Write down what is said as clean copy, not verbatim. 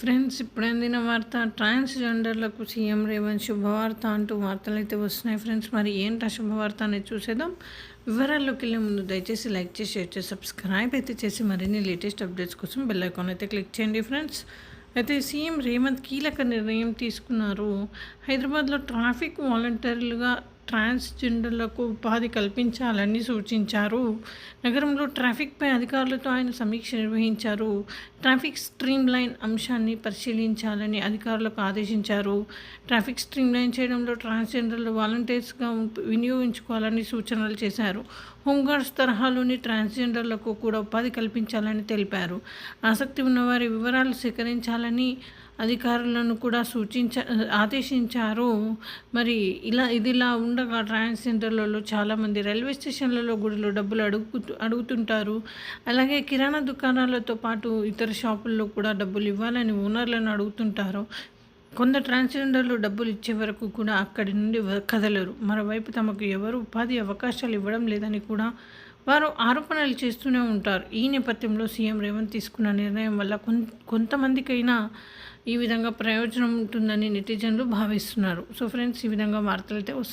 Friends ఇప్పుడు అందిన వార్త ట్రాన్స్జెండర్లకు సీఎం రేవంత్ శుభవార్త అంటూ వార్తలు అయితే వస్తున్నాయి ఫ్రెండ్స్. మరి ఏంటి ఆ శుభవార్త అనేది చూసేద్దాం. వివరాల్లోకి వెళ్ళే ముందు దయచేసి లైక్ చేసి షేర్ చేసి సబ్స్క్రైబ్ అయితే చేసి మరిన్ని లేటెస్ట్ అప్డేట్స్ కోసం బెల్ ఐకాన్ అయితే క్లిక్ చేయండి ఫ్రెండ్స్. అయితే సీఎం రేవంత్ కీలక నిర్ణయం తీసుకున్నారు. హైదరాబాద్లో ట్రాఫిక్ వాలంటీర్లుగా ట్రాన్స్జెండర్లకు ఉపాధి కల్పించాలని సూచించారు. నగరంలో ట్రాఫిక్పై అధికారులతో ఆయన సమీక్ష నిర్వహించారు. ట్రాఫిక్ స్ట్రీమ్ లైన్ అంశాన్ని పరిశీలించాలని అధికారులకు ఆదేశించారు. ట్రాఫిక్ స్ట్రీమ్ లైన్ చేయడంలో ట్రాన్స్జెండర్లు వాలంటీర్స్గా వినియోగించుకోవాలని సూచనలు చేశారు. హోంగార్డ్స్ తరహాలోని ట్రాన్స్జెండర్లకు కూడా ఉపాధి కల్పించాలని తెలిపారు. ఆసక్తి ఉన్నవారి వివరాలు సేకరించాలని అధికారులను కూడా ఆదేశించారు. మరి ఇదిలా ఉండగా ట్రాన్స్జెండర్లలో చాలామంది రైల్వే స్టేషన్లలో గుడిలో డబ్బులు అడుగుతుంటారు. అలాగే కిరాణా దుకాణాలతో పాటు ఇతర షాపుల్లో కూడా డబ్బులు ఇవ్వాలని ఓనర్లను అడుగుతుంటారు. కొందరు ట్రాన్స్జెండర్లు డబ్బులు ఇచ్చే వరకు కూడా అక్కడి నుండి కదలరు. మరోవైపు తమకు ఎవరు ఉపాధి అవకాశాలు ఇవ్వడం లేదని కూడా వారు ఆరోపణలు చేస్తూనే ఉంటారు. ఈ నేపథ్యంలో సీఎం రేవంత్ తీసుకున్న నిర్ణయం వల్ల కొంతమందికైనా ఈ విధంగా ప్రయోజనం ఉంటుందని నెటిజన్లు భావిస్తున్నారు. సో ఫ్రెండ్స్, ఈ విధంగా వార్తలు అయితే